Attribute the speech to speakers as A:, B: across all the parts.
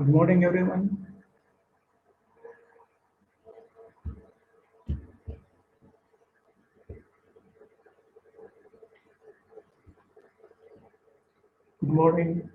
A: Good morning, everyone. Good morning.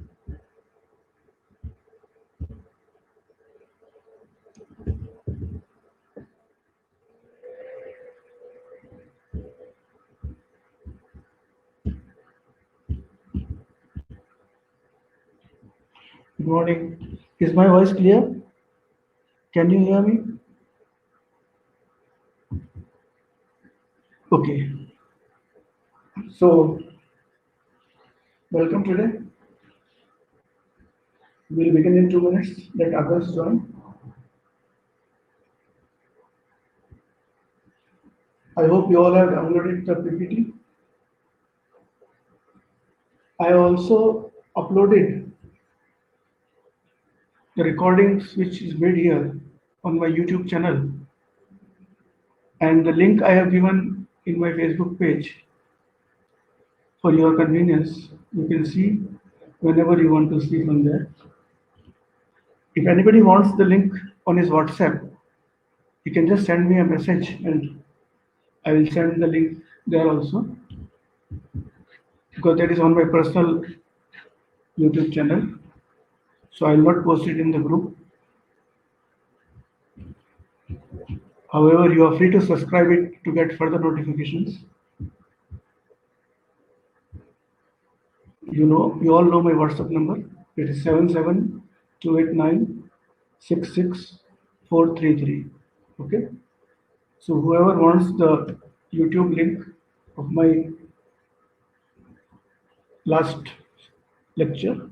A: Good morning. Is my voice clear? Can you hear me? Okay. So, welcome today. We'll begin in 2 minutes. Let others join. I hope you all have downloaded the PPT. I also uploaded the recordings which is made here on my YouTube channel, and the link I have given in my Facebook page for your convenience. You can see whenever you want to see from there. If anybody wants the link on his WhatsApp, you can just send me a message and I will send the link there also, because that is on my personal YouTube channel. So I will not post it in the group. However, you are free to subscribe it to get further notifications. You all know my WhatsApp number. It is 77289 Okay. So whoever wants the YouTube link of my last lecture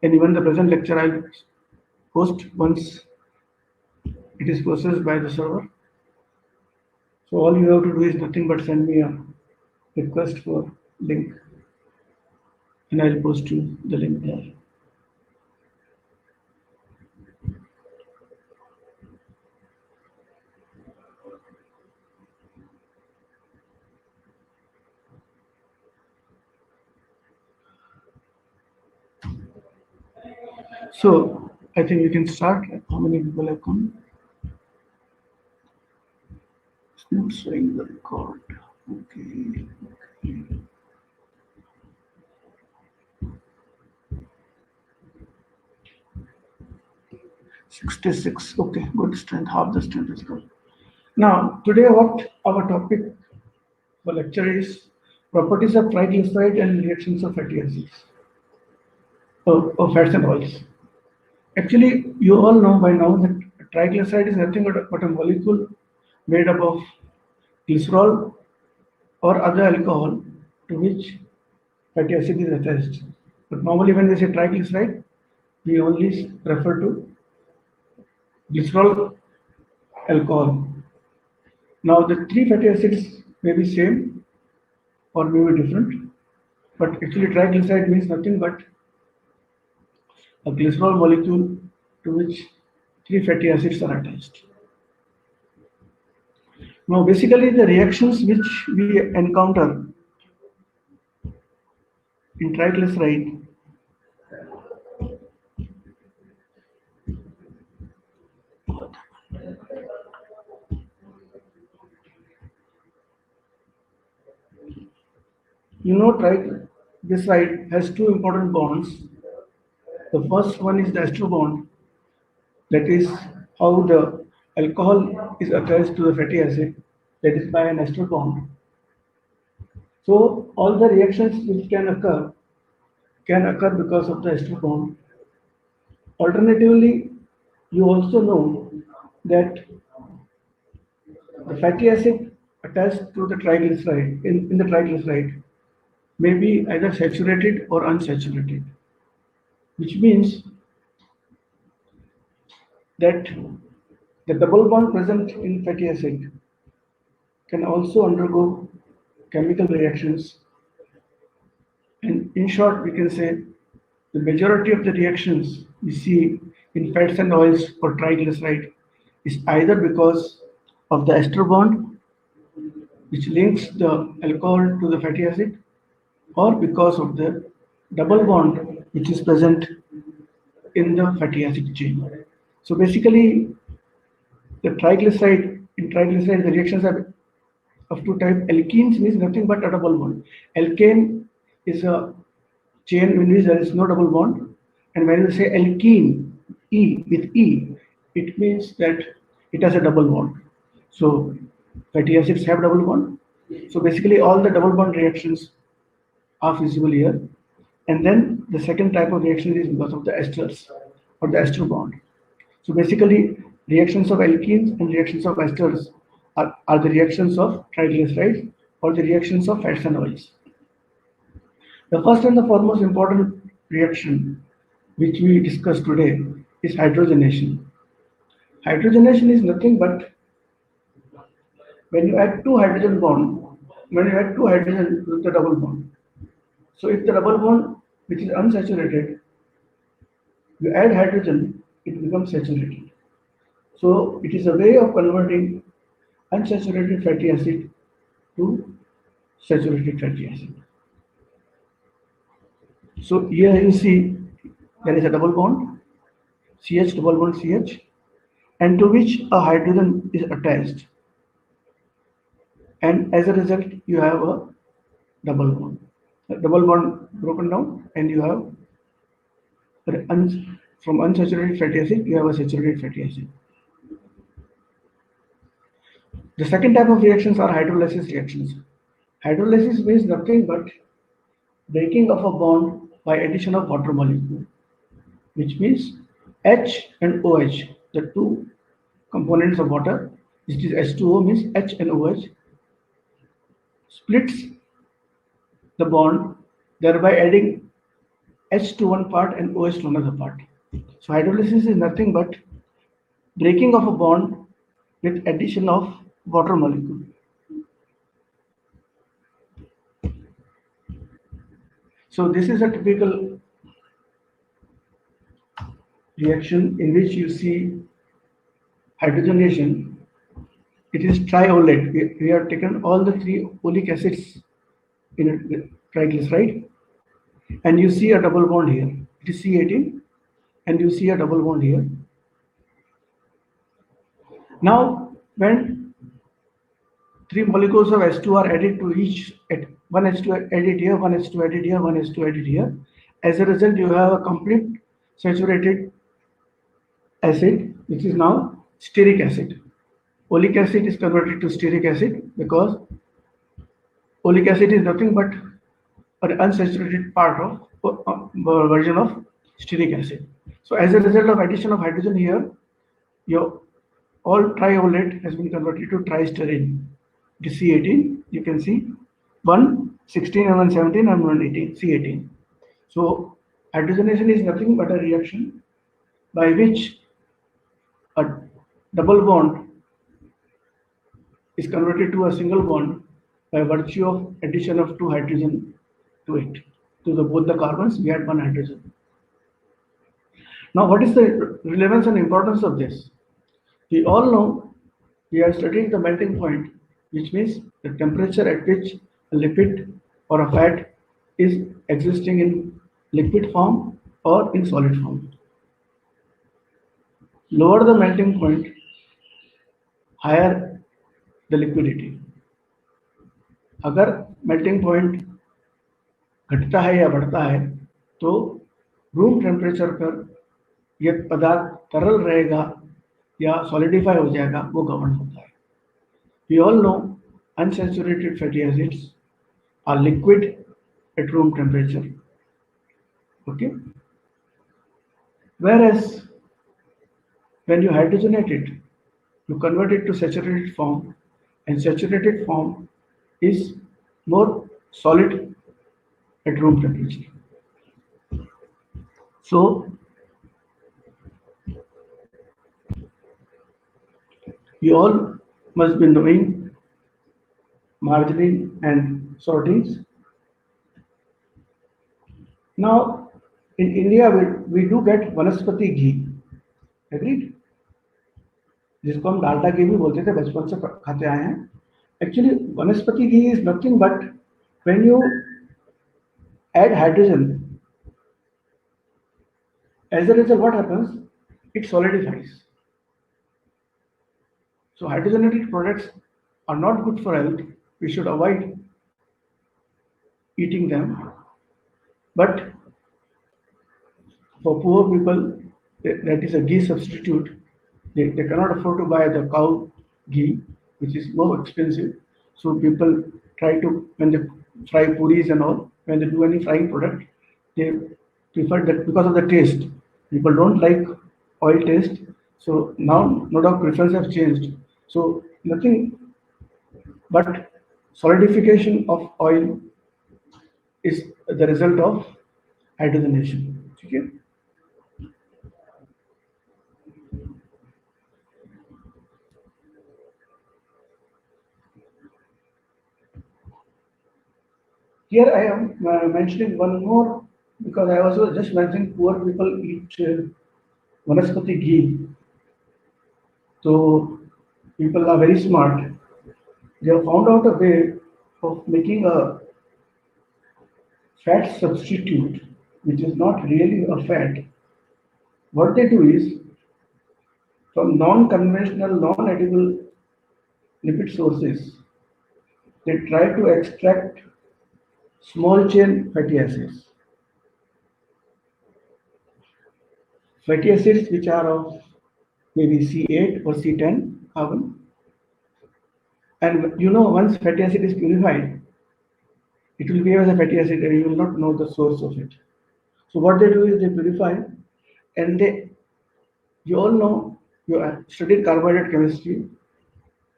A: and even the present lecture, I'll post once it is processed by the server. So all you have to do is nothing but send me a request for link and I'll post you the link there. So I think we can start. How many people have come? It's not showing the record. Okay. 66. Okay, good strength. Half the strength is good. Now, today what our topic for lecture is properties of triglyceride and reactions of fatty acids or fats and oils. Actually, you all know by now that triglyceride is nothing but a molecule made up of glycerol or other alcohol to which fatty acid is attached. But normally when we say triglyceride, we only refer to glycerol alcohol. Now the three fatty acids may be same or may be different, but actually triglyceride means nothing but a glycerol molecule to which three fatty acids are attached. Now basically the reactions which we encounter in triglyceride triglyceride has two important bonds. The first one is the ester bond, that is how the alcohol is attached to the fatty acid, that is by an ester bond. So all the reactions which can occur because of the ester bond. Alternatively, you also know that the fatty acid attached to the triglyceride in the triglyceride may be either saturated or unsaturated, which means that the double bond present in fatty acid can also undergo chemical reactions. And in short, we can say the majority of the reactions we see in fats and oils or triglyceride is either because of the ester bond, which links the alcohol to the fatty acid, or because of the double bond which is present in the fatty acid chain. So basically, the triglyceride in triglyceride the reactions are of two types. Alkenes means nothing but a double bond. Alkane is a chain in which there is no double bond, and when you say alkene, E with E, it means that it has a double bond. So fatty acids have double bond. So basically, all the double bond reactions are feasible here. And then the second type of reaction is because of the esters or the ester bond. So basically, reactions of alkenes and reactions of esters are the reactions of triglycerides or the reactions of fats and oils. The first and the foremost important reaction which we discussed today is hydrogenation. Hydrogenation is nothing but when you add two hydrogen bond, when you add two hydrogen with the double bond. So if the double bond which is unsaturated, you add hydrogen, it becomes saturated. So it is a way of converting unsaturated fatty acid to saturated fatty acid. So here you see there is a double bond, CH double bond CH, and to which a hydrogen is attached. And as a result, you have a double bond. A double bond broken down, and you have from unsaturated fatty acid, you have a saturated fatty acid. The second type of reactions are hydrolysis reactions. Hydrolysis means nothing but breaking of a bond by addition of water molecule, which means H and OH, the two components of water, which is H2O means H and OH, splits the bond, thereby adding H to one part and OH to another part. So hydrolysis is nothing but breaking of a bond with addition of water molecule. So this is a typical reaction in which you see hydrogenation. It is triolate. We have taken all the three oleic acids in a triglyceride, and you see a double bond here. It is C18, and you see a double bond here. Now, when three molecules of H2 are added to each, one H2 added here, one H2 added here, one H2 added here. As a result, you have a complete saturated acid, which is now stearic acid. Oleic acid is converted to stearic acid because oleic acid is nothing but an unsaturated part of version of stearic acid. So as a result of addition of hydrogen here, your all triolate has been converted to tristerine. It is C18. You can see 116 and 117 and 118 C18. So hydrogenation is nothing but a reaction by which a double bond is converted to a single bond by virtue of addition of two hydrogen to it. To both the carbons, we add one hydrogen. Now, what is the relevance and importance of this? We all know we are studying the melting point, which means the temperature at which a lipid or a fat is existing in liquid form or in solid form. Lower the melting point, higher the liquidity. अगर melting point घटता है या बढ़ता है तो room temperature पर यह पदार्थ तरल रहेगा या सॉलिडिफाई हो जाएगा, वो गवर्न होता है. We all know unsaturated fatty acids are liquid at room temperature. Okay. Whereas when you hydrogenate it, you convert it to saturated form, and saturated form is more solid at room temperature. So you all must be knowing margarine and sortings. Now in India we do get वनस्पति घी. Agreed? जिसको हम डाल्डा घी भी बोलते थे, बचपन से खाते आए हैं. Actually, वनस्पति घी is nothing but when you add hydrogen As a result, what happens? It solidifies. So hydrogenated products are not good for health. We should avoid eating them. But for poor people, that is a ghee substitute. They cannot afford to buy the cow ghee, which is more expensive. So people try to, when they fry puris and all, when they do any frying product, they prefer that because of the taste. People don't like oil taste. So now, no doubt, preferences have changed. So nothing but solidification of oil is the result of hydrogenation. Okay? Here I am mentioning one more because I was just mentioning poor people eat vanaspati ghee. So people are very smart. They have found out a way of making a fat substitute, which is not really a fat. What they do is from non-conventional, non-edible lipid sources, they try to extract small chain fatty acids. Fatty acids which are of maybe C8 or C10 carbon. And once fatty acid is purified, it will behave as a fatty acid and you will not know the source of it. So what they do is they purify and you all know, you have studied carbohydrate chemistry,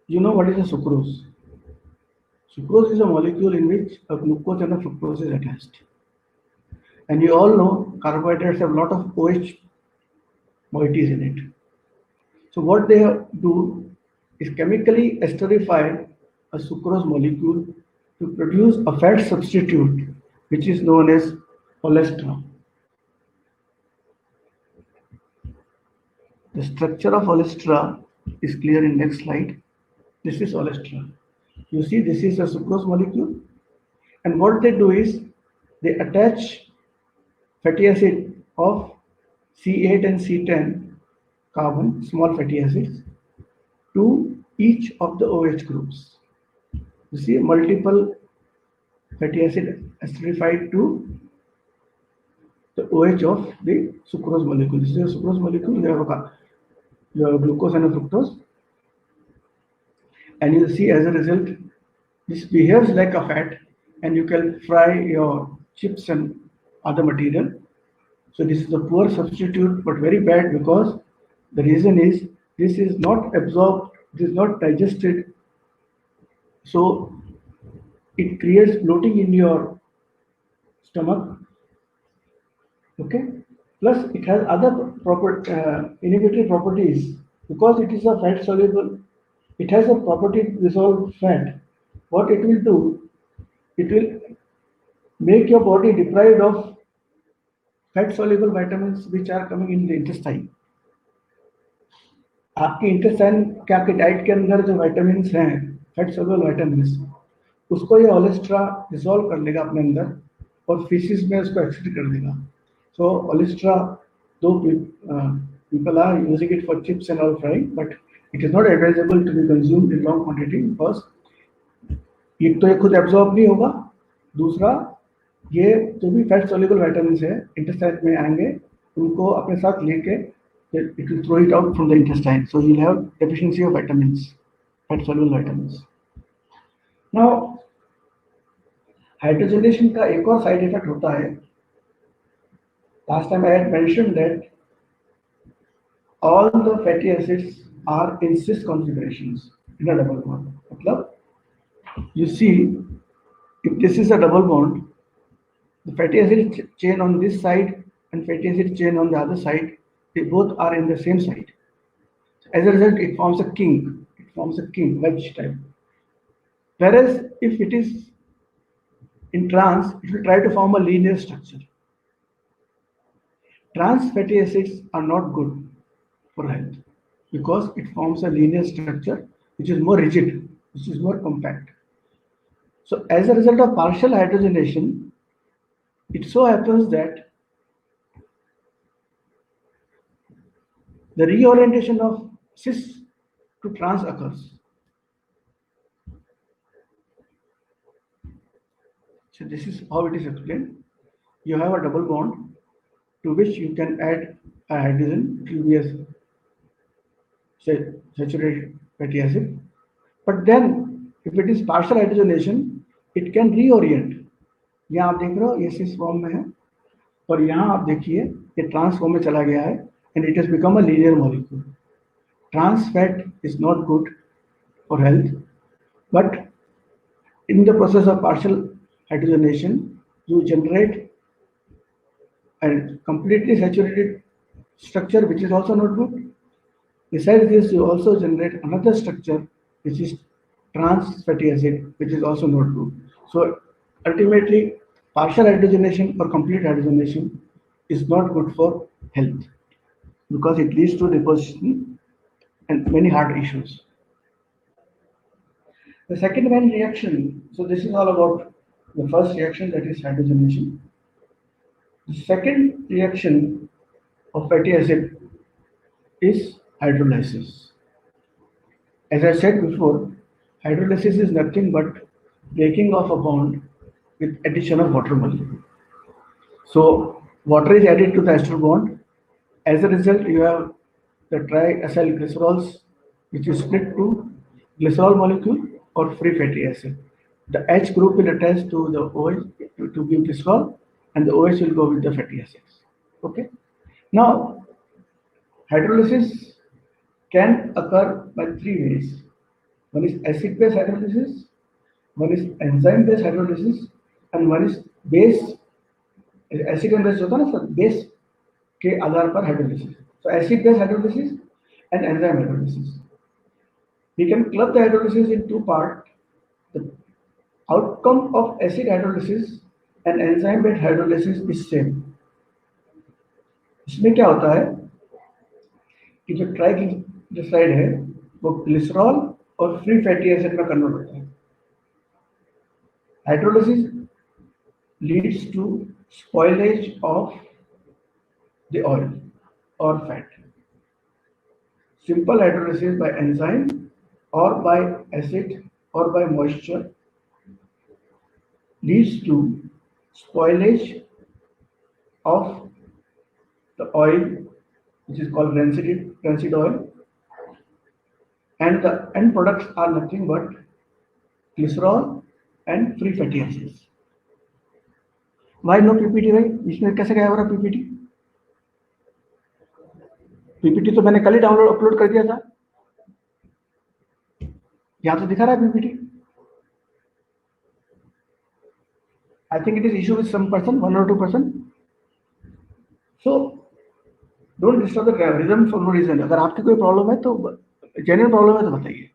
A: you know what is a sucrose. Sucrose is a molecule in which a glucose and a fructose is attached. And you all know carbohydrates have a lot of OH moieties in it. So what they do is chemically esterify a sucrose molecule to produce a fat substitute, which is known as olestra. The structure of olestra is clear in next slide. This is olestra. You see, this is a sucrose molecule, and what they do is they attach fatty acid of C8 and C10 carbon, small fatty acids, to each of the OH groups. You see, multiple fatty acid esterified to the OH of the sucrose molecule. This is a sucrose molecule. You have glucose and a fructose, and you see as a result, this behaves like a fat, and you can fry your chips and other material. So this is a poor substitute, but very bad because the reason is this is not absorbed, this is not digested, so it creates bloating in your stomach. Okay, plus it has other inhibitory properties because it is a fat soluble. It has a property to dissolve fat. What it will do, it will make your body deprived of fat soluble vitamins which are coming in the intestine. आपके intestine के आपके diet के अंदर जो vitamin हैं, fat soluble vitamin, उसको ये ओलेस्ट्रा dissolve कर लेगा अपने अंदर और फीसिस में उसको एक्सक्रीट कर देगा. So ओलेस्ट्रा, दो people are using it for chips and all frying, but it is not advisable to be consumed in long quantity because एक तो ये खुद एब्जॉर्ब नहीं होगा, दूसरा ये जो भी फैट सोल्यूबल विटामिन है इंटेस्टाइन में आएंगे, उनको अपने साथ लेके it will throw it out from the intestine. So you'll have deficiency of vitamins, fat soluble vitamins. Now, hydrogenation का एक और साइड इफेक्ट होता है. Last time I had mentioned that all the fatty acids are in cis configurations in a double bond. मतलब, you see, if this is a double bond, the fatty acid chain on this side and fatty acid chain on the other side, they both are in the same side. As a result, it forms a king. It forms a king wedge type. Whereas if it is in trans, it will try to form a linear structure. Trans fatty acids are not good for health because it forms a linear structure which is more rigid, which is more compact. So as a result of partial hydrogenation, it so happens that the reorientation of cis to trans occurs. So this is how it is explained. You have a double bond to which you can add a hydrogen. It will be a saturated fatty acid. But then, if it is partial hydrogenation, it can reorient. यहाँ आप देख रहे हो ये cis form में है और यहाँ आप देखिए ये ट्रांस फॉर्म में चला गया है and it has become a linear molecule. Trans fat is not good for health, but in the process of partial hydrogenation, you generate a completely saturated structure which is also not good. Besides this, you also generate another structure which is trans fatty acid, which is also not good. So ultimately, partial hydrogenation or complete hydrogenation is not good for health because it leads to deposition and many heart issues. The second main reaction, so this is all about the first reaction, that is hydrogenation. The second reaction of fatty acid is hydrolysis. As I said before, hydrolysis is nothing but breaking of a bond with addition of water molecule. So water is added to the ester bond. As a result, you have the triacyl glycerols, which is split to glycerol molecule or free fatty acid. The H group will attach to the OH to give glycerol, and the OH will go with the fatty acids. Okay. Now, hydrolysis can occur by three ways. One is acid-base hydrolysis, one is enzyme-based hydrolysis, and one is base. Acid and base होता है ना sir, base के आधार पर hydrolysis. So acid-base hydrolysis and enzyme hydrolysis. We can club the hydrolysis in two parts. The outcome of acid hydrolysis and enzyme-based hydrolysis is same. इसमें क्या होता है कि जो ट्राइग्लिसराइड है वो ग्लिसरॉल और फ्री फैटी एसिड में कन्वर्ट होता है. Hydrolysis leads to spoilage of the oil or fat. Simple hydrolysis by enzyme or by acid or by moisture leads to spoilage of the oil, which is called rancid oil, and the end products are nothing but glycerol and free fatty acids. Why no PPT भाई? इसमें कैसे गया हमारा PPT? PPT तो मैंने कल ही upload कर दिया था. यहाँ तो दिखा रहा है PPT. I think it is issue with some person, 1 or 2%. So don't disturb the rhythm for no reason. अगर आपकी कोई प्रॉब्लम है तो जेन्युइन प्रॉब्लम है तो बताइए.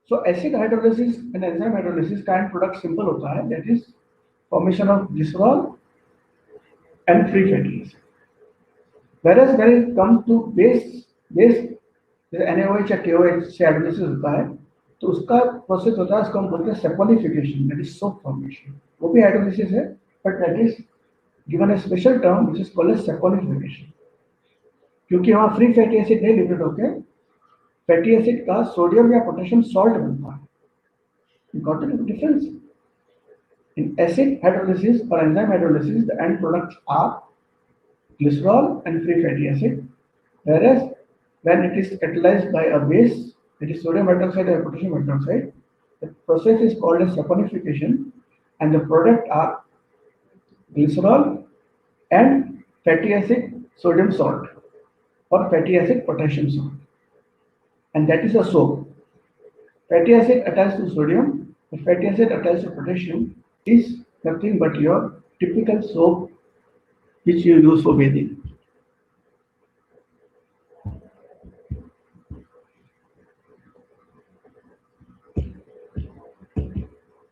A: So acid hydrolysis and enzyme hydrolysis का end product simple होता है, that is formation of glycerol and free fatty acid. Whereas when it comes to base NaOH या KOH से hydrolysis होता है तो उसका प्रोसेस होता है, उसको हम बोलते हैं saponification, that is soap formation. वो भी hydrolysis है, but that is given a special term which is called as saponification. क्योंकि वहाँ free fatty acid नहीं लिबरेट होके fatty acid का सोडियम या पोटेशियम सॉल्ट बनता है. You got the difference? In acid hydrolysis or enzyme hydrolysis, the end products are glycerol and free fatty acid, whereas when it is catalyzed by a base, that is sodium hydroxide or potassium hydroxide, the process is called as saponification, and the product are glycerol and fatty acid sodium salt or fatty acid potassium salt, and that is a soap. Fatty acid attached to sodium or fatty acid attached to potassium is nothing but your typical soap which you use for bathing.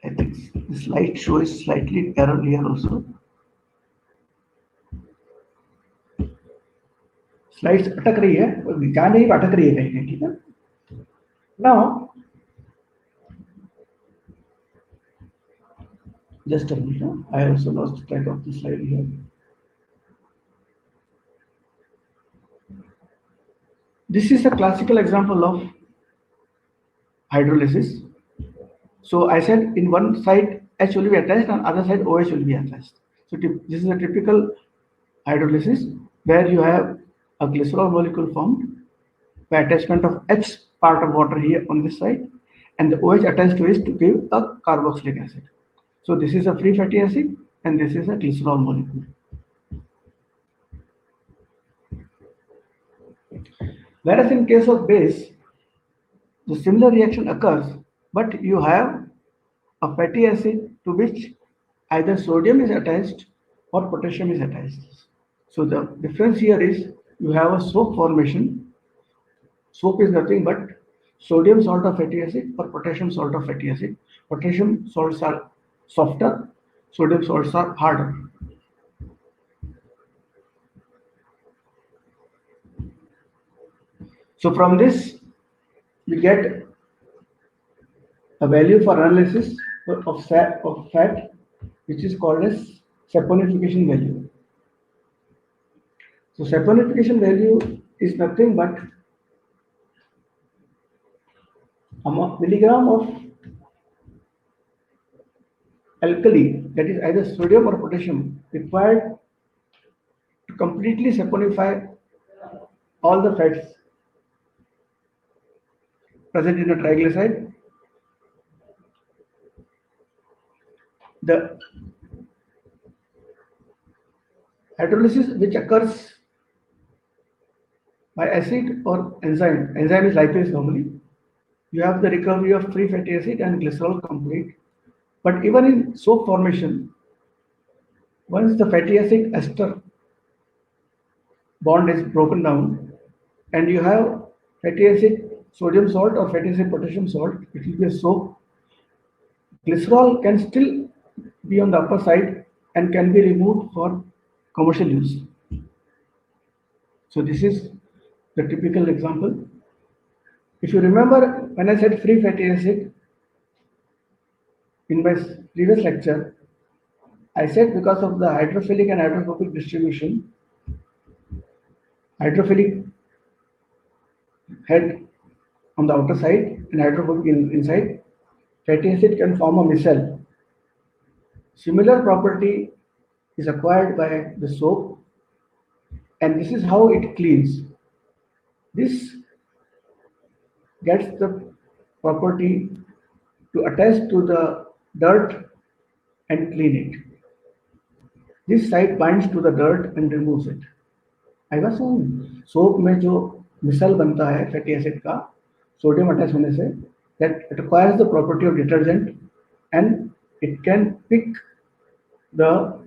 A: I think the slide show is slightly error here also. Slides अटक रही है, जा नहीं अटक रही है कहीं कहीं, ठीक है. Now, just a minute, I also lost track of the slide here. This is a classical example of hydrolysis. So I said in one side H will be attached and other side OH will be attached. So this is a typical hydrolysis where you have a glycerol molecule formed by attachment of H part of water here on this side and the OH attached to it to give a carboxylic acid. So this is a free fatty acid and this is a glycerol molecule. Whereas in case of base, the similar reaction occurs, but you have a fatty acid to which either sodium is attached or potassium is attached. So the difference here is you have a soap formation. Soap is nothing but sodium salt of fatty acid or potassium salt of fatty acid. Potassium salts are softer, sodium salts are harder. So from this, we get a value for analysis of fat, which is called as saponification value. So saponification value is nothing but a milligram of alkali, that is either sodium or potassium, required to completely saponify all the fats present in a triglyceride. The hydrolysis which occurs by acid or enzyme is lipase normally, you have the recovery of free fatty acid and glycerol complete. But even in soap formation, once the fatty acid ester bond is broken down and you have fatty acid sodium salt or fatty acid potassium salt, it will be a soap. Glycerol can still be on the upper side and can be removed for commercial use. So this is the typical example. If you remember when I said free fatty acid in my previous lecture, I said because of the hydrophilic and hydrophobic distribution, hydrophilic head on the outer side and hydrophobic inside, fatty acid can form a micelle. Similar property is acquired by the soap, and this is how it cleans. This gets the property to attach to the dirt and clean it. This side binds to the dirt and removes it. I was saying soap में जो मिसल बनता है fatty acid का sodium attach होने से that it acquires the property of detergent and it can pick the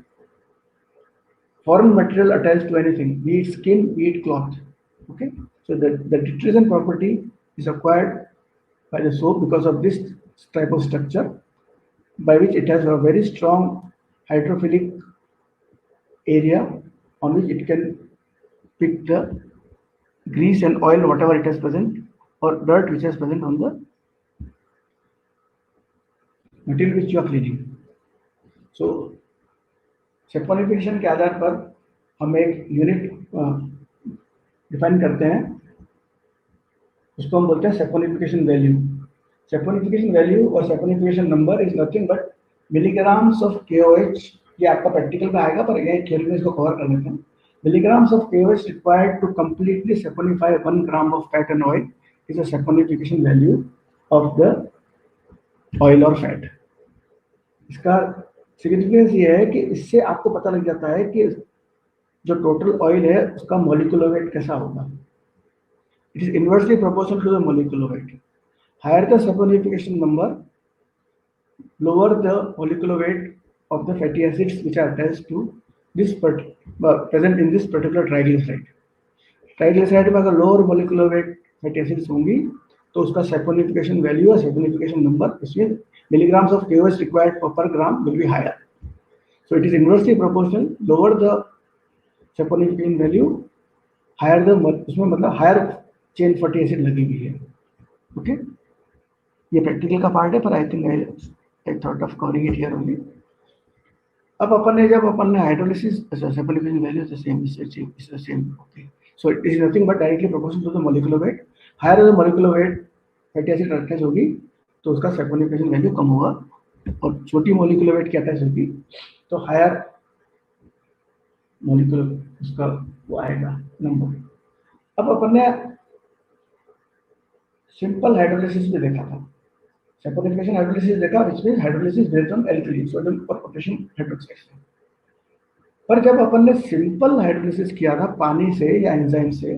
A: foreign material attached to anything, be it skin, be it cloth. Okay, so the detergent property is acquired by the soap because of this type of structure, by which it has a very strong hydrophilic area on which it can pick the grease and oil, whatever it has present, or dirt which is present on the material which you are cleaning. So saponification के आधार पर हम एक unit define करते हैं, उसको हम बोलते हैं सेपोनिफिकेशन वैल्यू. सेपोनिफिकेशन वैल्यू और saponification number is nothing but milligrams of KOH. ये आपका प्रैक्टिकल में आएगा पर ये थ्योरी में इसको कवर कर लेते हैं. Milligrams of KOH required to completely saponify 1 gram of fat and oil is a saponification value of the oil or fat. इसका सिग्निफिकेंस ये है कि इससे आपको पता लग जाता है कि जो टोटल ऑयल है उसका मोलिकुलर वेट कैसा होगा. It is inversely proportional to the molecular weight. Higher the saponification number, lower the molecular weight of the fatty acids which are attached to this present in this particular triglyceride. Triglyceride में अगर lower molecular weight fatty acids होंगी तो उसका saponification value और saponification number, इसमें milligrams of KOH required per gram will be higher. So it is inversely proportional. Lower the saponification value, higher the उसमें मतलब higher chain fatty acid लगी हुई है. Okay, ये प्रैक्टिकल का पार्ट है पर I think I thought of covering it here only. अब अपन ने hydrolysis saponification value is the same. Okay, So it is nothing but directly proportional to the molecular weight. Higher the molecular weight fatty acid attach होगी तो उसका saponification value कम होगा, और छोटी molecular weight की attach होगी तो हायर मोलिकुलर उसका वो आएगा नंबर। अब अपन ने सिंपल हाइड्रोलिसिस भी देखा था, सैपोनिफिकेशन हाइड्रोलिसिस देखा, which means hydrolysis based on alkali sodium और पोटेशियम हाइड्रोक्साइड। पर जब अपन ने सिंपल हाइड्रोलिसिस किया था पानी से या एंजाइम से,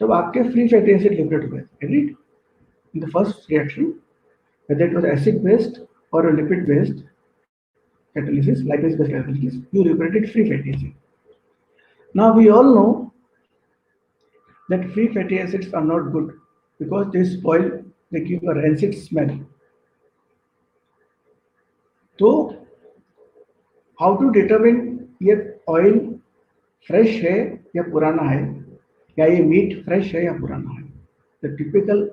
A: तब आपके फ्री फैटी एसिड लिबरेट हुए, right? In the first reaction whether it was acid based or a lipid based catalysis, lipase based catalysis, you liberated free fatty acid. Now we all know that free fatty acids are not good because they spoil, they give a rancid smell. So how to determine ये oil fresh है या पुराना है, या ये meet fresh है या पुराना है? The typical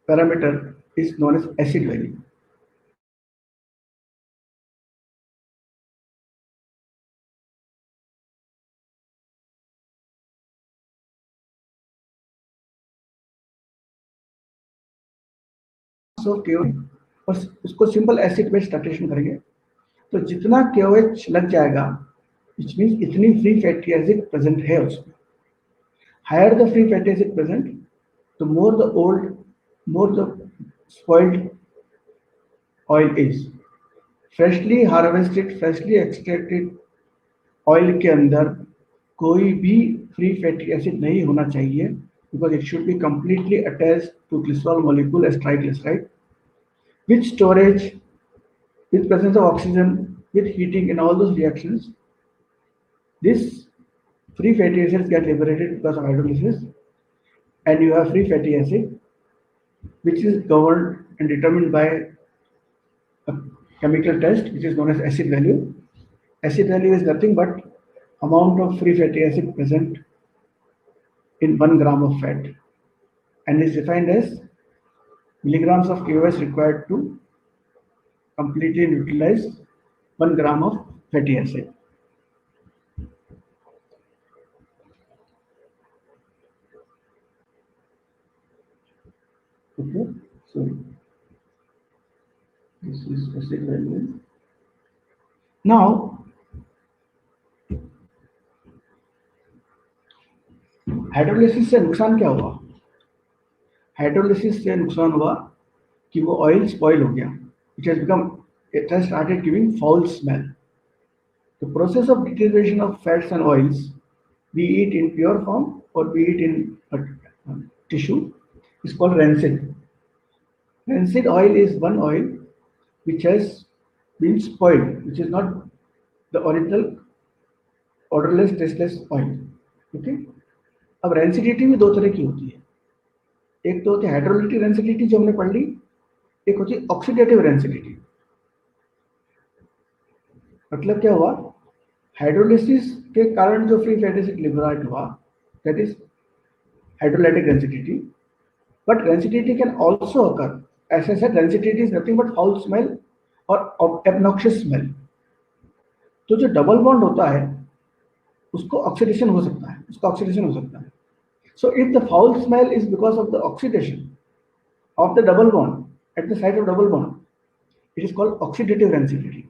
A: parameter is known as acid value. So KOH, और उसको सिंपल एसिड बेस्ड स्टैटिस्टिक्स करेंगे तो जितना KOH लग जाएगा, which means इतनी फ्री फैटी एसिड प्रेजेंट है उसमें। Higher the free fatty acid present, तो more the old, more the spoiled oil is. Freshly harvested, freshly extracted oil के अंदर कोई भी फ्री फैटी एसिड नहीं होना चाहिए, because it should be completely attached to glycerol molecule as triglyceride, with storage, with presence of oxygen, with heating in all those reactions. This free fatty acids get liberated because of hydrolysis, and you have free fatty acid, which is governed and determined by a chemical test, which is known as acid value. Acid value is nothing but amount of free fatty acid present in 1 gram of fat, and is defined as milligrams of KOH required to completely neutralize 1 gram of fatty acid. Okay, so this is acid value. Now, hydrolysis से नुकसान क्या हुआ? Hydrolysis से नुकसान हुआ कि वो oil spoil हो गया, it has become, it has started giving foul smell. The process of deterioration of fats and oils, be it in pure form और be it in tissue, is called rancid. Rancid oil is one oil which has been spoiled, which is not the original odorless tasteless oil. Okay, अब rancidity भी दो तरह की होती है, एक तो होती है हाइड्रोलिटिक रेंसिडिटी जो हमने पढ़ ली, एक होती है ऑक्सीडेटिव रेंसिडिटी। मतलब क्या हुआ, हाइड्रोलिसिस के कारण जो फ्री फैटी एसिड लिबरेट हुआ, that is hydrolytic rancidity, but rancidity can also occur, ऐसे से rancidity is nothing but foul smell और एब्नॉक्शियस स्मेल। तो जो डबल बॉन्ड होता है उसको ऑक्सीडेशन हो सकता है, उसका ऑक्सीडेशन हो सकता है। So if the foul smell is because of the oxidation of the double bond at the site of double bond, it is called oxidative rancidity.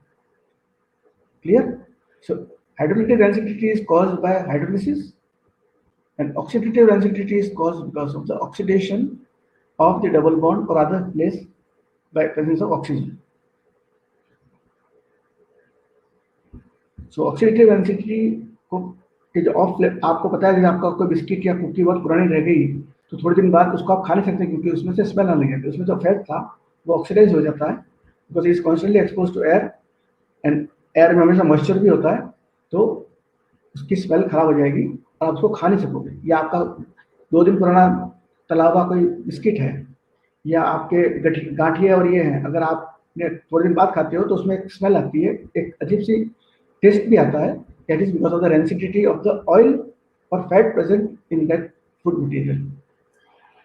A: Clear? So hydrolytic rancidity is caused by hydrolysis, and oxidative rancidity is caused because of the oxidation of the double bond or other place by presence of oxygen. So oxidative rancidity को of, आपको पता है कि आपका कोई biscuit या cookie बहुत पुरानी रह गई तो थोड़े दिन बाद उसको आप खा नहीं सकते क्योंकि उसमें से स्मेल आने लगे, उसमें जो फैट था वो ऑक्सीडाइज हो जाता है, because is constantly expose to air, and air में हमेशा मॉइस्चर भी होता है, तो उसकी स्मेल खराब हो जाएगी और आप उसको खा नहीं सकोगे। या आपका 2 दिन पुराना तला हुआ कोई बिस्किट है या आपके गांठिए और ये हैं, अगर आपने थोड़े दिन बाद खाते हो तो उसमें एक स्मेल आती है, एक अजीब सी टेस्ट भी आता है, that is because of the rancidity of the oil or fat present in that food material.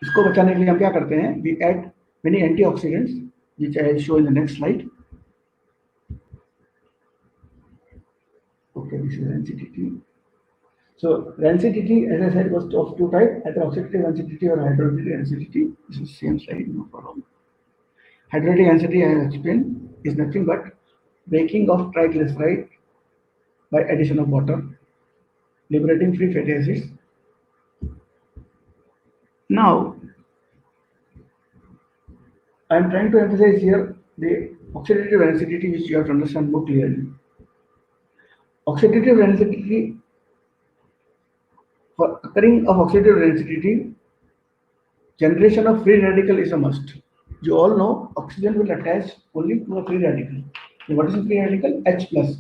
A: इसको बचाने के लिए हम क्या करते हैं, we add many antioxidants which I will show in the next slide. Okay, this is rancidity. So rancidity, as I said, was of two types, either oxidative rancidity or hydrolytic rancidity. This is same slide, no problem. Hydrolytic rancidity, I have explained, is nothing but breaking of triglyceride by addition of water, liberating free fatty acids. Now, I am trying to emphasize here the oxidative rancidity, which you have to understand more clearly. Oxidative rancidity, for occurring of oxidative rancidity, generation of free radical is a must. You all know oxygen will attach only to a free radical. So what is a free radical? H plus.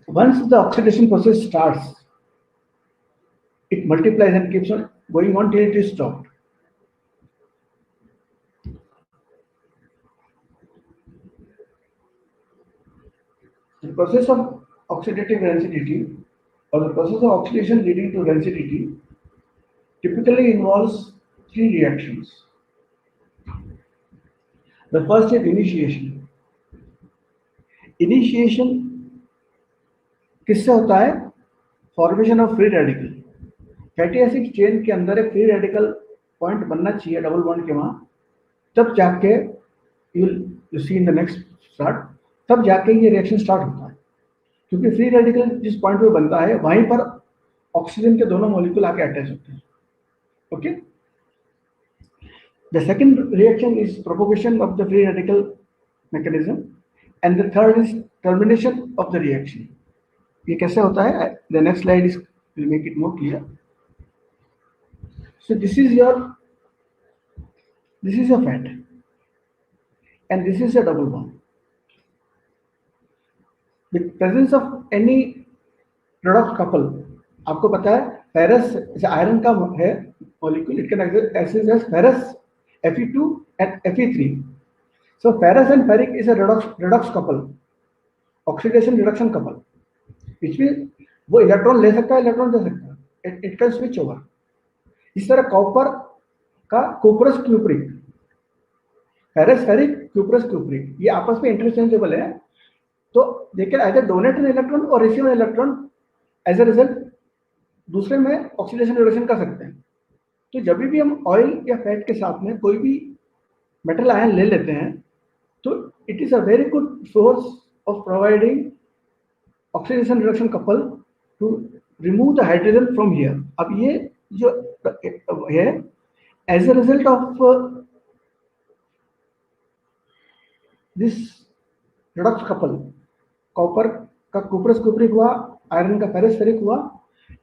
A: Once the oxidation process starts, it multiplies and keeps on going on till it is stopped. The process of oxidative rancidity or the process of oxidation leading to rancidity typically involves three reactions. The first is initiation. Initiation किससे होता है? Formation of free radical. Fatty acid chain के अंदर एक free radical point बनना चाहिए double bond के वहां, तब जाके you see in the next start, तब जाके ये रिएक्शन स्टार्ट होता है. क्योंकि फ्री रेडिकल जिस पॉइंट पे बनता है वहीं पर ऑक्सीजन के दोनों मॉलिक्यूल आके अटैच होते हैं. Okay. The second reaction is propagation of the free radical mechanism, and the third is termination of the reaction. ये कैसे होता है? The next slide is will make it more clear. So this is your fat, and this is a double bond. With presence of any redox couple, आपको पता है ferrous iron का है molecule, it can exist as ferrous Fe2 and Fe3. So ferrous and ferric is a redox couple, oxidation reduction couple, which means वो electron ले सकता है, electron दे सकता है, इट कैन स्विच ओवर. इस तरह कॉपर का cuprous cupric, ferrous ferric, cuprous cupric, ये आपस में इंटरचेंजेबल है. तो they can either donate an electron और receive an electron. As a result दूसरे में ऑक्सीडेशन रिडक्शन कर सकते हैं. तो जब भी हम ऑयल या फैट के साथ में कोई भी मेटल आयन ले लेते हैं, तो it is a very good source of providing oxidation reduction couple to remove the hydrogen from here. अब ये जो है as a result of this redox couple, copper का कुप्रस कुप्रिक हुआ, आयरन का फेरस फेरिक हुआ,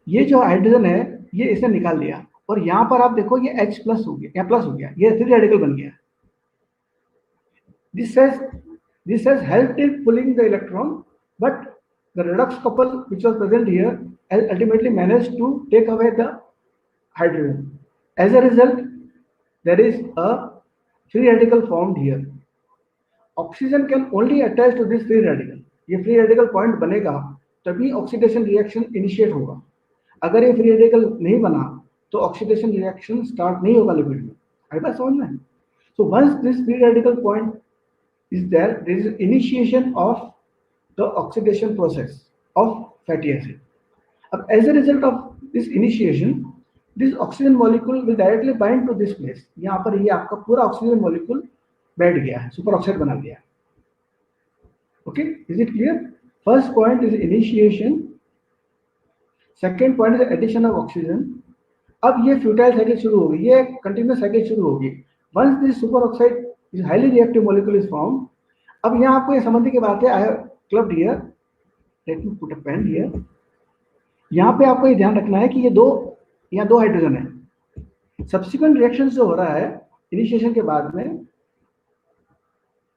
A: ये जो हाइड्रोजन है ये इसने निकाल लिया, और यहां पर आप देखो ये H प्लस हो गया, या प्लस हो गया, ये फ्री रेडिकल बन गया. This has helped in pulling the electron, but the redox couple which was present here has ultimately managed to take away the hydrogen. As a result, there is a free radical formed here. Oxygen can only attach to this free radical. ये free radical point बनेगा तभी oxidation reaction initiate होगा. अगर ये free radical नहीं बना तो oxidation reaction start नहीं होगा लिक्विड में. आई बात समझ में? So once this free radical point is there is initiation of the oxidation process of fatty acid. As a result of this initiation, this oxygen molecule will directly bind to this place. यहाँ पर ये आपका पूरा oxygen molecule बैठ गया है, super oxide बना दिया. Okay, is it clear? First point is initiation. Second point is addition of oxygen. अब ये फ्यूटाइल साइकिल शुरू होगी, ये कंटिन्यूस साइकिल शुरू होगी. Once this super oxide is highly reactive molecule is formed. अब यहाँ आपको ये समझने की बात है, I have clubbed here. Let me put a pen here. यहाँ पे आपको ये ध्यान रखना है कि ये यहाँ दो हाइड्रोजन है. सब्सिक्वेंट रिएक्शन जो हो रहा है इनिशिएशन के बाद में,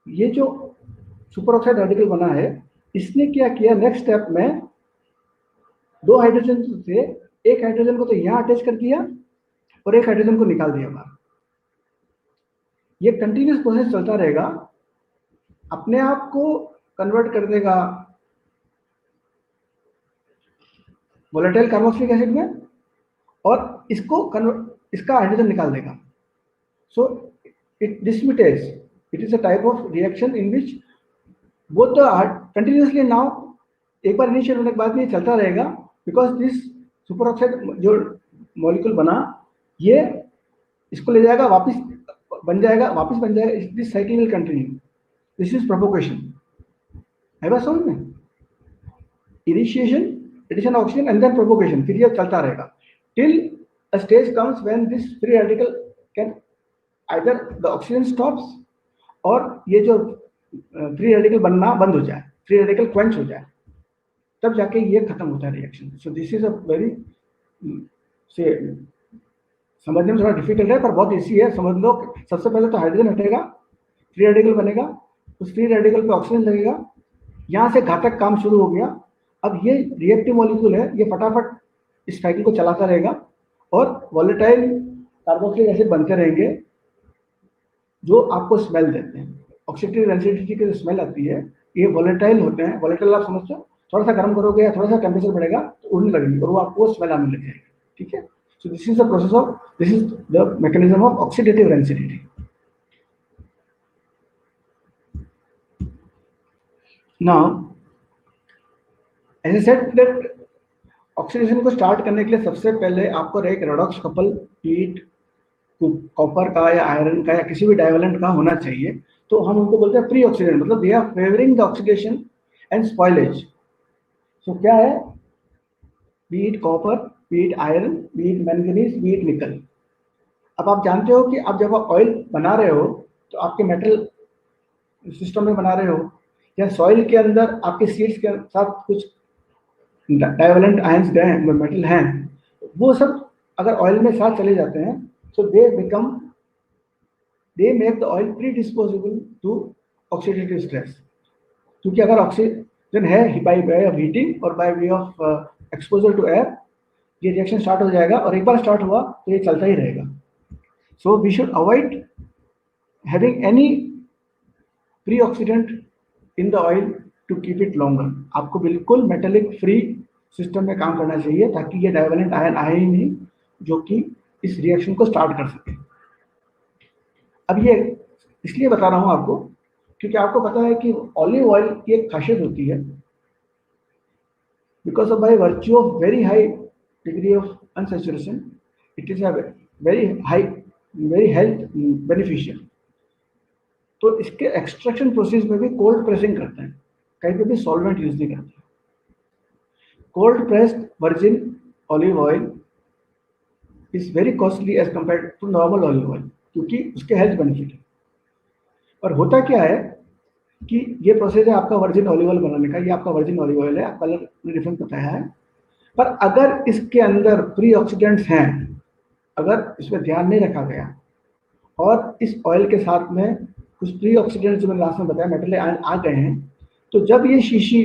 A: ये जो सुपर ऑक्साइड रेडिकल बना है, इसने क्या किया नेक्स्ट स्टेप में, दो हाइड्रोजन से एक हाइड्रोजन को तो यहाँ अटैच कर दिया और एक हाइड्रोजन को निकाल दिया बाहर. ये कंटिन्यूस प्रोसेस चलता रहेगा, अपने आप को कन्वर्ट कर देगा वोलेटाइल कार्बोक्सिलिक एसिड में, और इसका हाइड्रोजन निकाल देगा. So it dismutase It is a type of reaction in which both the continuously now एक बार इनिशियल होने के बाद में ये चलता रहेगा, बिकॉज दिस सुपर ऑक्साइड जो मॉलिक्यूल बना ये इसको ले जाएगा वापस बन जाएगा, this cycle will continue. This is propagation. है बात समझ में? Initiation, addition oxygen and then propagation, फिर ये चलता रहेगा till a stage comes when this free radical can either the oxygen stops और ये जो फ्री रेडिकल बनना बंद हो जाए, फ्री रेडिकल क्वेंच हो जाए, तब जाके ये खत्म होता है reaction. So this is a very से समझने में थोड़ा डिफिकल्ट है पर बहुत इजी है, समझ लो. सबसे पहले तो हाइड्रोजन हटेगा, फ्री रेडिकल बनेगा, उस फ्री रेडिकल पे ऑक्सीजन लगेगा, यहाँ से घातक काम शुरू हो गया. अब ये रिएक्टिव मॉलिक्यूल है, ये फटाफट इस साइकिल को चलाता रहेगा और वॉलेटाइल कार्बोक्सिलिक एसिड बनते रहेंगे जो आपको स्मेल देते हैं. ऑक्सीडेटिव रेंसिडिटी की जो स्मेल आती है ये वॉलेटाइल होते हैं. वॉलेटाइल आप समझते हो, थोड़ा सा गर्म करोगे या थोड़ा सा टेम्परेचर बढ़ेगा तो उड़ने लगेगी और वो आपको स्मेल आने लग जाएगी. ठीक है. So this is the process of, this is the mechanism of oxidative rancidity. Now as I said that oxidation को स्टार्ट करने के लिए सबसे पहले आपको एक रेडॉक्स कपल पीट कॉपर का या आयरन का या किसी भी डाइवेलेंट का होना चाहिए. तो हम उनको बोलते हैं प्री ऑक्सीडेंट, मतलब they are favouring the oxidation and spoilage. So क्या है? Be it copper, be it iron, be it manganese, be it nickel. अब आप जानते हो कि आप जब आप ऑयल बना रहे हो तो आपके मेटल सिस्टम में बना रहे हो या सॉइल के अंदर आपके सीड्स के साथ कुछ डाइवेलेंट आयंस गए हैं, मेटल हैं, वो सब अगर ऑयल में साथ चले जाते हैं so they make the oil predisposable to oxidative stress. क्योंकि अगर ऑक्सीजन है बाय वे ऑफ हीटिंग और by way of exposure to air, ये रिएक्शन स्टार्ट हो जाएगा और एक बार स्टार्ट हुआ तो ये चलता ही रहेगा. So we should avoid having any pre oxidant in the oil to keep it longer. आपको बिल्कुल मेटेलिक फ्री सिस्टम में काम करना चाहिए ताकि ये डाइवेलेंट आयन आए ही नहीं जो कि इस रिएक्शन को स्टार्ट कर सके. अब ये इसलिए बता रहा हूं आपको क्योंकि आपको पता है कि ऑलिव ऑयल की एक खासियत होती है, because of by virtue of very high degree of unsaturation it is a very health beneficial. तो इसके एक्सट्रैक्शन प्रोसेस में भी कोल्ड प्रेसिंग करते हैं, कहीं पे भी सॉल्वेंट यूज नहीं करते. Cold pressed virgin olive oil is very costly as compare to normal olive oil क्योंकि उसके हेल्थ बेनिफिट है. और होता क्या है कि ये प्रोसेस है आपका वर्जिन ऑलिव ऑयल बनाने का, ये आपका वर्जिन ऑलिव ऑयल है, कलर डिफरेंट बताया है. पर अगर इसके अंदर प्री ऑक्सीडेंट्स हैं, अगर इसमें ध्यान नहीं रखा गया और इस ऑयल के साथ में कुछ प्री ऑक्सीडेंट्स जो मैंने लास्ट में बताया मेटल आयन आ गए हैं, तो जब ये शीशी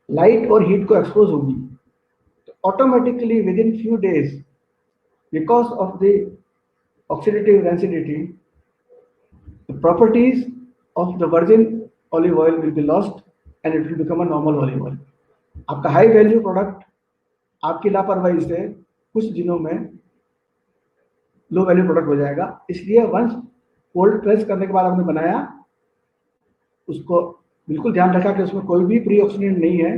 A: लाइट और हीट को एक्सपोज होगी तो automatically with in few days because of the oxidative rancidity, the properties of the virgin olive oil will be lost and it will become a normal olive oil. आपका high value product आपकी लापरवाही से कुछ दिनों में low value product हो जाएगा. इसलिए वंस कोल्ड प्रेस करने के बाद आपने बनाया, उसको बिल्कुल ध्यान रखा कि उसमें कोई भी प्री ऑक्सीडेंट नहीं है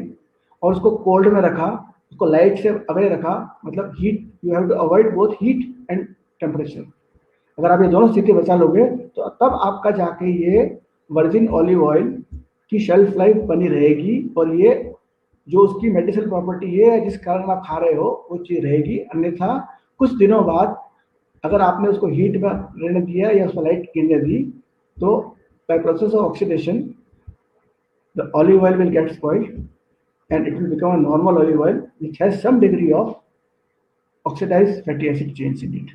A: और उसको कोल्ड में रखा, उसको लाइट से अवे रखा, मतलब heat, you have to avoid both heat and temperature. अगर आप ये दोनों स्थिति बचा लोगे तो तब आपका जाके ये वर्जिन ऑलिव ऑयल की शेल्फ लाइफ बनी रहेगी और ये जो उसकी मेडिसिनल प्रॉपर्टी है जिस कारण आप खा रहे हो वो चीज रहेगी. अन्यथा कुछ दिनों बाद अगर आपने उसको हीट में रहने दिया या उसमें लाइट गिरने दी तो by process of oxidation the olive oil will get spoiled and it will become a normal olive oil which has some degree of oxidized fatty acid chains in it.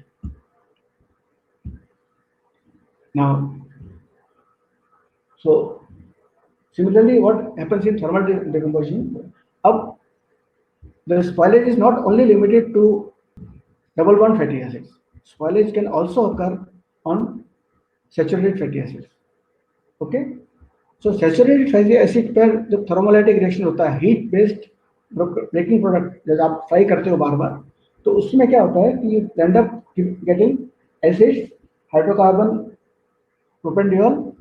A: Now, so similarly what happens in thermal decomposition, the spoilage is not only limited to double bond fatty acids. Spoilage can also occur on saturated fatty acids. Okay. So saturated fatty acid पर जब thermolytic reaction होता है heat based breaking product जब आप fry करते हो बार बार, तो उसमें क्या होता है कि you and up getting acids, hydrocarbon propanediol,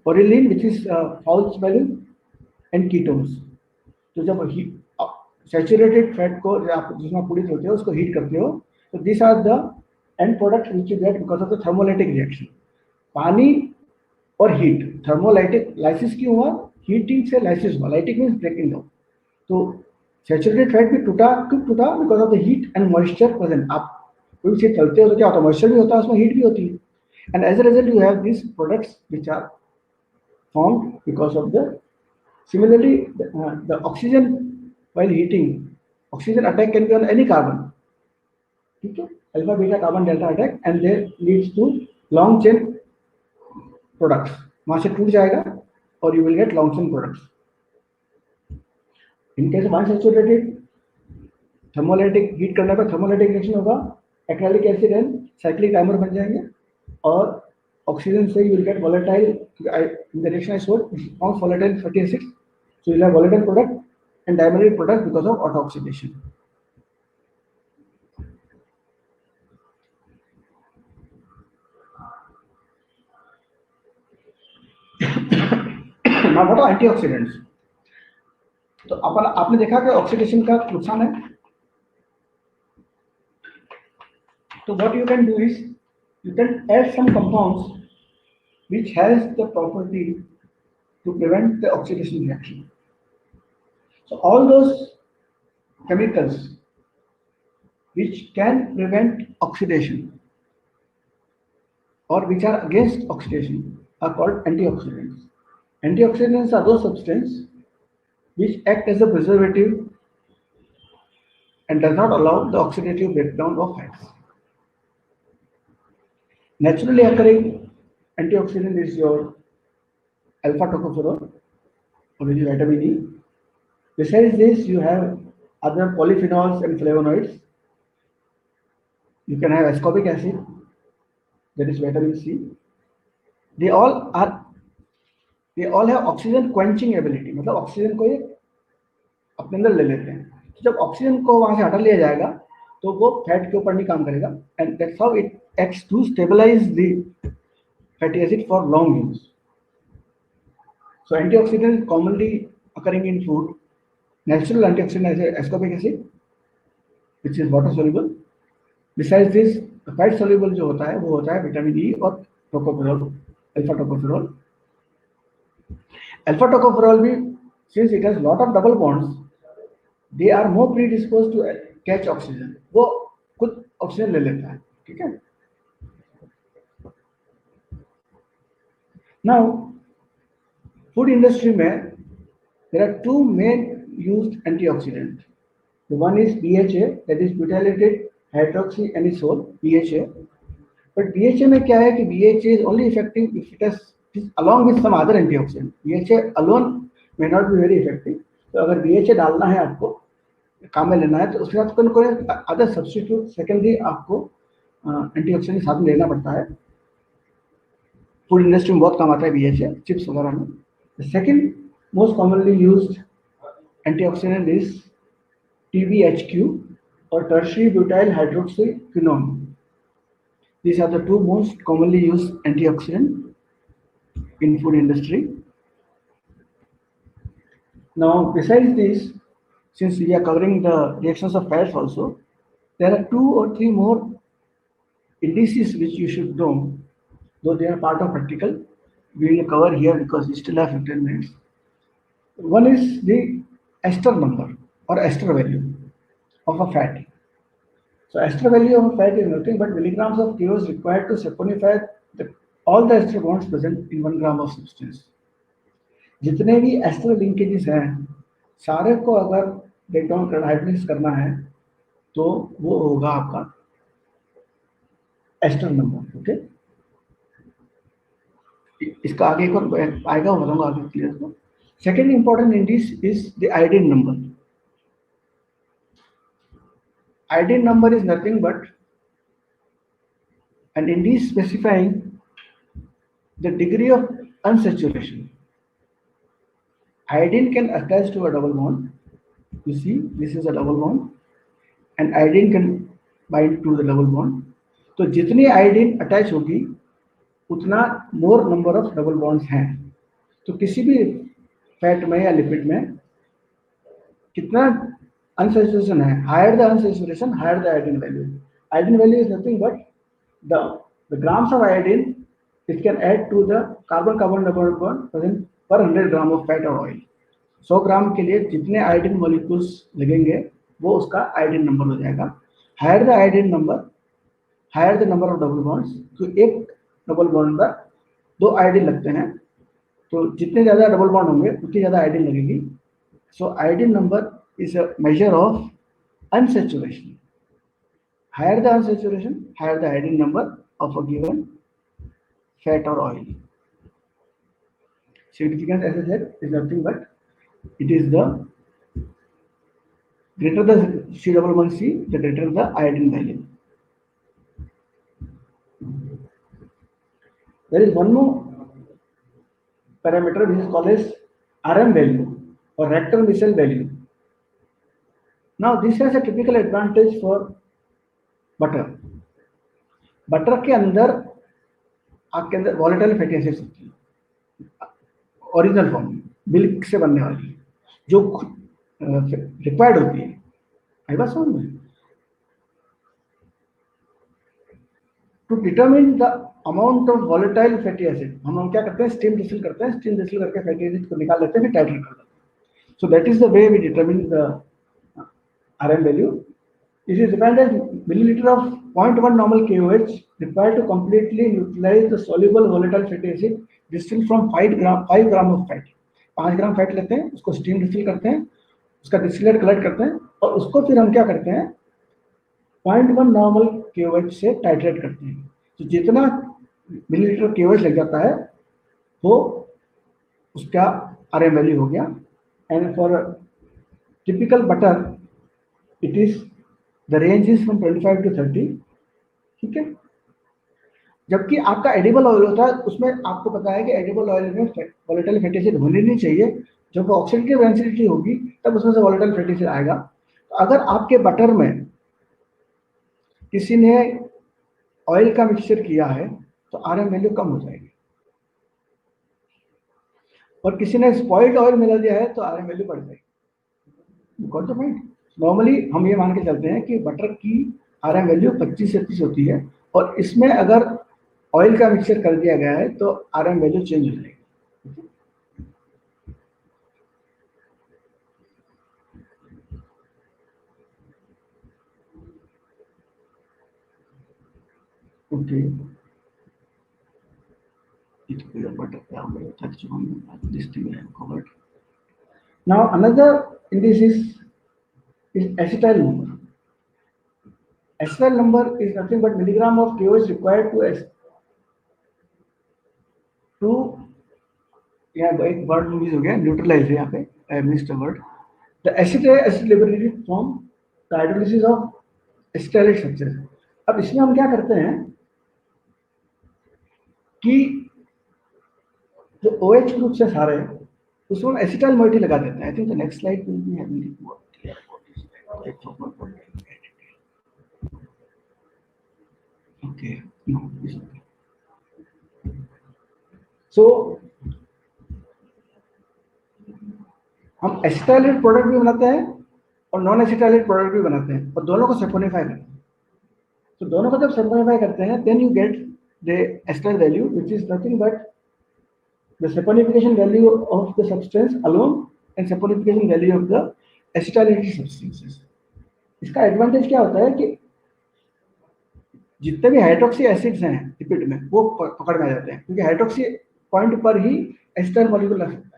A: orelin, which is foul smelling, and ketones. तो जब सैचुरेटेड फैट को आप जिसमें पूरित होते हो उसको हीट करते हो, तो this are the end product which you get because of the thermolytic reaction. पानी और हीट, थर्मोलाइटिक लाइसिस क्यों हुआ, हीटिंग से लाइसिस हुआ. Lytic means breaking down. तो सैचुरेटेड फैट भी टूटा, क्यों टूटा, because of the heat and moisture present. आप कोई चीज चलते हो तो क्या होता है, मॉइस्चर भी होता है उसमें, हीट भी होती है, and as a result you have this products which are formed because of the similarly the oxygen while heating, oxygen attack can be on any carbon. ठीक है, alpha beta carbon delta attack and there leads to long chain products. वहां से टूट जाएगा और you will get long chain products. In case of unsaturated, thermolytic heat करने पर thermolytic reaction होगा, acrylic acid and cyclic dimer बन जाएंगे, और ऑक्सीजन से you will get volatile, in the reaction I should forms volatile fatty acids, so you'll have volatile product and dimeric product because of auto oxidation. Now what are antioxidants? तो आपने देखा कि oxidation का नुकसान है. तो what you can do is you can add some compounds which has the property to prevent the oxidation reaction. So all those chemicals which can prevent oxidation or which are against oxidation are called antioxidants. Antioxidants are those substances which act as a preservative and does not allow the oxidative breakdown of fats. Naturally occurring antioxidant is your alpha tocopherol, or which is vitamin E. Besides this, you have other polyphenols and flavonoids. You can have ascorbic acid, that is vitamin C. They all have oxygen quenching ability. मतलब oxygen को ये अपने अंदर ले लेते हैं. तो जब ऑक्सीजन को वहां से हटा लिया जाएगा तो वो फैट के ऊपर नहीं काम करेगा, and that's how it acts to stabilise the fatty acid for long use. So antioxidants commonly occurring in food. Natural antioxidant is ascorbic acid, which is water soluble. Besides this, fat soluble जो होता है वो होता है vitamin E और tocopherol, alpha tocopherol. Alpha tocopherol भी, since it has lot of double bonds, they are more predisposed to catch oxygen. वो खुद ऑक्सीजन ले लेता है. ठीक है. Now food industry में there are two main used antioxidants. The one is BHA, that is butylated hydroxyanisole, BHA. But BHA में क्या है कि BHA is only effective if it is along with some other antioxidant. BHA alone may not be very effective. तो अगर BHA डालना है आपको, काम में लेना है, तो उसके साथ कोई अदर सब्स्टिट्यूट सेकेंडरी आपको एंटीऑक्सीडेंट साथ में लेना पड़ता है. फूड इंडस्ट्री में बहुत काम आता है BHA, चिप्स वगैरह में. The second most commonly used antioxidant is TBHQ or tertiary butyl hydroxyquinone. These are the two most commonly used antioxidants in food industry. Now, besides this, since we are covering the reactions of fats also, there are 2 or 3 more indices which you should know, though they are part of practical. We will cover here because we still have 15 minutes. One is the ester number or ester value of a fat. So ester value of a fat is nothing but milligrams of kilos required to saponify all the ester bonds present in 1 gram of substance. जितने भी ester linkages हैं सारे को अगर breakdown hydrolyse करना है तो वो होगा आपका एस्टर नंबर. ओके, इसका आगे एक और आएगा, बताऊंगा आगे क्लियर को. Second important Indus is the iodine number. Iodine number is nothing but an index specifying the degree of unsaturation. Iodine can attach to a double bond. You see, this is a double bond, and iodine can bind to the double bond. तो जितनी iodine attach होगी उतना मोर number of double bonds हैं। तो किसी भी fat में या लिपिड में कितना अनसैचुरेशन है, higher the unsaturation higher the iodine value. Iodine value is nothing but the grams of iodine it can add to the carbon carbon double bond present per 100 gram of fat और oil. 100 ग्राम के लिए जितने iodine molecules लगेंगे वो उसका iodine number हो जाएगा। Higher the iodine number higher the number of double bonds. तो एक डबल बॉन्ड पर 2 आयोडीन लगते हैं, तो जितने ज्यादा डबल बॉन्ड होंगे उतनी ज्यादा आयोडीन लगेगी। So iodine number is a measure of unsaturation. Higher the unsaturation, higher the iodine number of a given fat or oil. Significance, as I said, is nothing but it is the greater the C11C, the greater the iodine value. There is one more parameter which is called as RM value or rectal micelle value. Now, this has a typical advantage for butter. Butter के अंदर आपके अंदर volatile fatty acids होती है original form में, milk से बनने वाली जो रिक्वायर्ड होती है। आई बात समझ में? To determine the amount of volatile fatty acid हम क्या करते हैं, स्टीम डिस्टिल करते हैं, स्टीम डिस्टिल करके फैटी एसिड को निकाल लेते हैं, फिर टाइट्रेट कर देते हैं। So that is the way we determine the RM value. It is defined as milliliter of 0.1 normal KOH required to completely neutralize the soluble volatile fatty acid distilled from 5 gram of fat. 5 gram fat लेते हैं, उसको steam distil करते हैं, उसका distillate collect करते हैं और उसको फिर हम क्या करते हैं 0.1 नॉर्मल KOH से टाइट्रेट करते हैं। तो जितना मिलीलीटर KOH लग जाता है वो उसका RM वैल्यू हो गया। And for typical butter it is the range is from 25 to 30। ठीक है। जबकि आपका एडिबल ऑयल होता है उसमें आपको पता है कि एडिबल ऑयल में वोलेटाइल फैटी एसिड होनी नहीं चाहिए, जब ऑक्सीडेटिव डेंसिटी होगी तब उसमें से वोलेटाइल फैटी एसिड आएगा। तो अगर आपके बटर में किसी ने ऑयल का मिक्सचर किया है तो RM वैल्यू कम हो जाएगी, और किसी ने स्पॉइल्ड ऑयल मिला दिया है तो RM वैल्यू बढ़ जाएगी। Got the point? नॉर्मली हम ये मान के चलते हैं कि बटर की RM वैल्यू 25 से 30 होती है, और इसमें अगर ऑयल का मिक्सचर कर दिया गया है तो RM वैल्यू चेंज हो जाएगी। Okay, now another indices is acetyl number. Acetyl number is nothing but milligram of KOH required to यहाँ एक वर्ड मिस हो गया, न्यूट्रलाइज है यहाँ पे, I missed a word. The acid liberated from the hydrolysis of acetyl structure. अब इसमें हम क्या करते हैं कि जो OH ग्रुप से सारे उसमें हम एसिटाइल मोइटी लगा देते हैं। I think the next slide will be having okay no this okay. So हम एसिटाइलेट प्रोडक्ट भी बनाते हैं और नॉन एसिटाइलेट प्रोडक्ट भी बनाते हैं, और दोनों को सैपोनिफाई करते हैं। तो दोनों को जब सैपोनिफाई करते हैं then you get the acetyl value which is nothing but the saponification value of the substance alone and saponification value of the acetylated substances. इसका एडवांटेज क्या होता है कि जितने भी हाइड्रोक्सी एसिड्स हैं लिपिड में वो पकड़ में आ जाते हैं, क्योंकि हाइड्रोक्सी पॉइंट पर ही एसिटाइल मॉलिक्यूल लग सकता है।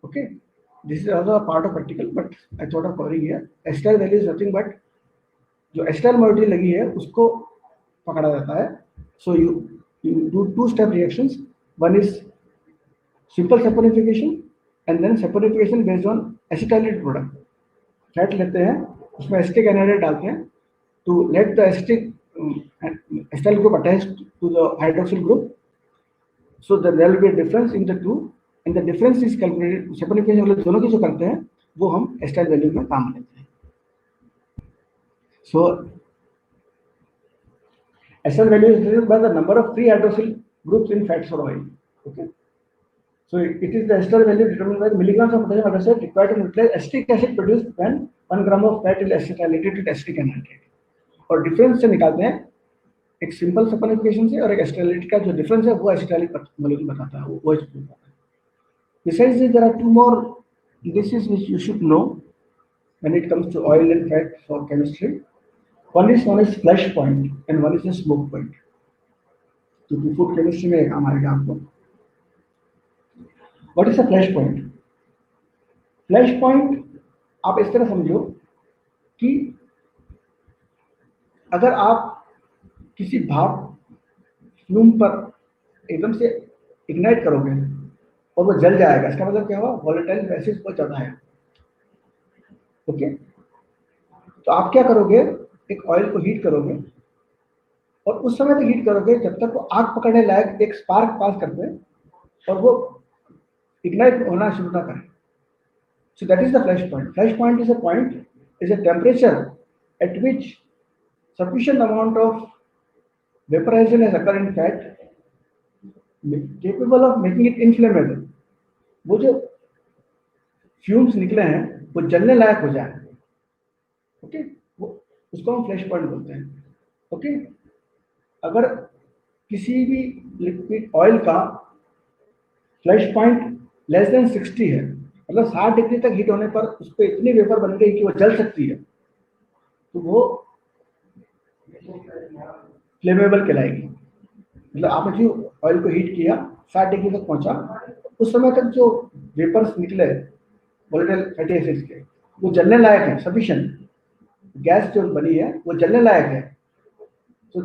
A: Okay, this is also a part of practical, but I thought of covering here. Acetyl value is nothing but जो एसिटाइल मोइटी लगी है उसको पकड़ा जाता है। So you do two step reactions. One is simple saponification and then saponification based on acetylated product. Fat लेते हैं उसमें एसिटिक एनाइड डालते हैं to let the acetyl group attach to the hydroxyl group, so that there will be a difference in the two. And the difference is calculated saponification वाले दोनों की जो करते हैं वो हम एसिटाइल वैल्यू में काम लेते हैं। So Ester value is determined by the number of free hydroxyl groups in fats or oil. Okay. So it is the ester value determined by the milligrams of potassium hydroxide required to neutralize acetic acid produced when 1 gram of fat is acetylated with acetic anhydride. और difference से निकालते हैं एक simple सल्फोनिफिकेशन से और एक एसिटाइलेट का जो डिफरेंस है वो एसिटाइलिक मॉलिक्यूल बताता है वो इसको बताता है. Besides this, there are two more indices which you should know when it comes to oil and fat for chemistry. One is flash point and one is a smoke point. क्योंकि food chemistry में काम आएगा आपको. What is a flash point? Flash point आप इस तरह समझो कि अगर आप किसी भाप फ्लूम पर एकदम से इग्नाइट करोगे और वो जल जाएगा, इसका मतलब क्या हुआ? वॉलेटाइल गैसेस बहुत ज्यादा है. ओके, तो आप क्या करोगे? एक ऑयल को हीट करोगे और उस समय तक हीट करोगे जब तक वो आग पकड़ने लायक एक स्पार्क पास कर दे और वो इग्नाइट होना शुरू ना करे. So that is the flash point. Flash point is a temperature at which sufficient amount of vaporization has occurred in fat capable of making it inflammable. वो जो फ्यूम्स निकले हैं वो जलने लायक हो जाए. ओके, वो उसको हम फ्लैश पॉइंट बोलते हैं. ओके, अगर किसी भी लिक्विड ऑयल का फ्लैश पॉइंट लेस देन 60 है, मतलब 60 डिग्री तक हीट होने पर उस पर इतनी वेपर बन गई कि वो जल सकती है, तो वो फ्लेमेबल कहलाएगी. मतलब आपने जो ऑयल को हीट किया 60 डिग्री तक पहुंचा, उस समय तक जो वेपर्स निकले वोलेटाइल फैटी एसिड्स के वो जलने लायक है. सफिशिएंट गैस जो बनी है वो जलने लायक है, तो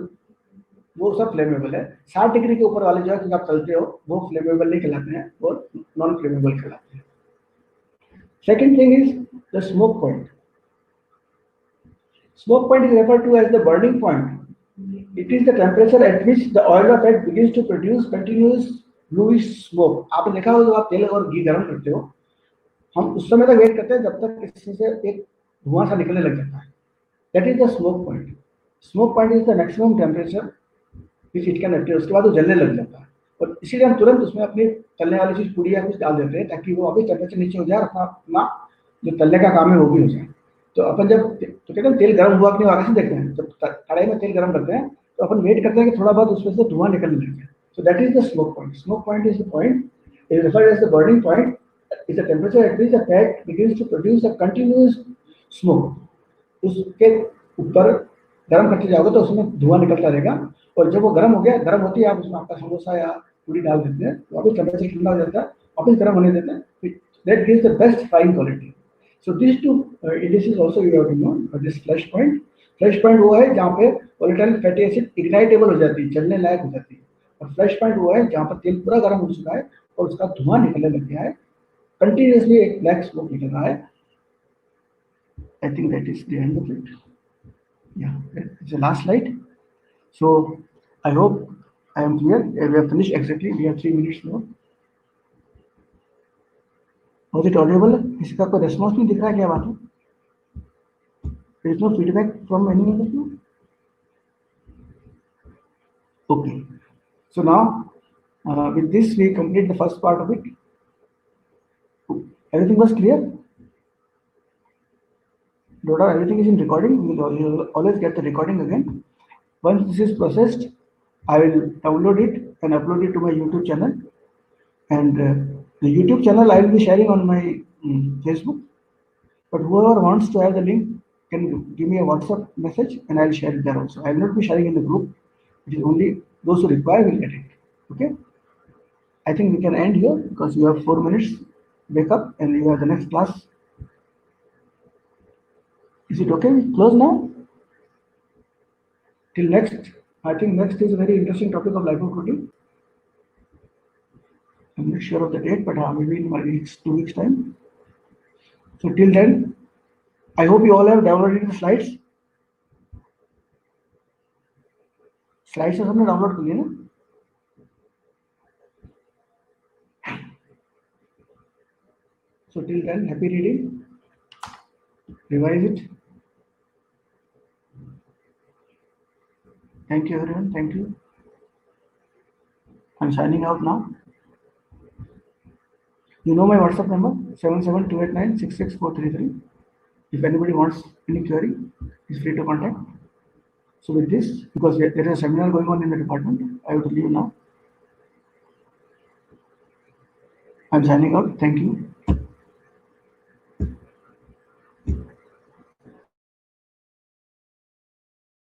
A: वो सब फ्लेमेबल है. 60 डिग्री के ऊपर वाले जो है कि आप चलते हो वो फ्लेमेबल नहीं कहलाते हैं, वो नॉन फ्लेमेबल कहलाते हैं. Second thing is the smoke point. Smoke point is referred to as the burning point. It is the temperature at which the oil or fat begins to produce continuous bluish smoke. आपने देखा होगा जब आप तेल और घी गर्म करते हो, हम उस समय तक वेट करते हैं जब तक इससे से एक धुआं सा निकलने लग जाता है. That is the smoke point. Smoke point is the maximum temperature which it can attain. उसके बाद वो जलने लग जाता है और इसीलिए हम तुरंत उसमें अपनी तलने वाली चीज पूड़ी या कुछ डाल देते हैं ताकि वो अभी टेम्परेचर नीचे हो जाए और अपना जो तलने का काम है वो भी हो जाए. तो अपन जब तो कहते हैं तेल गर्म हुआ कि नहीं आगे से देखते हैं, जब कढ़ाई में तेल गर्म करते हैं तो अपन वेट करते हैं कि थोड़ा बहुत उसमें से धुआं निकलने लग जाए. So that is the smoke point. Smoke point is the point is referred as the burning point is the temperature at which the fat begins to produce a continuous smoke. उसके ऊपर गर्म करते जाओगे तो उसमें धुआं निकलता रहेगा और जब वो गर्म हो गया, गर्म होती है आप उसमें आपका समोसा या पूरी डाल देते हैं, वापस टेम्परेचर ठंडा हो जाता है, वापस गर्म होने देते हैं. That gives the best frying quality. So this two indices also you have to know. This flash point, flash point वो है जहाँ पे वोलेटाइल फैटी एसिड इग्नाइटेबल हो जाती है, जलने लायक हो जाती है. और फ्लैश पॉइंट वो है जहाँ पर तेल पूरा गर्म हो चुका है और उसका धुआं निकलने लग गया है, कंटिन्यूसली एक ब्लैक स्मोक निकल रहा है. I think that is the end of it. Yeah, it's the last slide. So I hope I am clear. We have finished exactly. We have 3 minutes more. Was it audible? किसी का कोई response नहीं दिख रहा है, क्या बात है? There is no feedback from any of you. Okay. So now with this we complete the first part of it. Everything was clear? Dota, everything is in recording. You'll always get the recording again. Once this is processed, I will download it and upload it to my YouTube channel. And the YouTube channel I will be sharing on my Facebook. But whoever wants to have the link can give me a WhatsApp message and I'll share it there also. I will not be sharing in the group. It is only those who require will get it. Okay? I think we can end here because you have 4 minutes. Wake up and you have the next class. Is it okay? We close now? Till next, I think next is a very interesting topic of lipoprotein. I'm not sure of the date, but maybe in my 2 weeks time. So till then, I hope you all have downloaded the slides. Slides are सबने download कर लिए ना? So till then, happy reading. Revise it. Thank you everyone. Thank you. I'm signing out now. You know my WhatsApp number 7728966433. If anybody wants any query, is free to contact. So with this, because there is a seminar going on in the department, I have to leave now. I'm signing out. Thank you.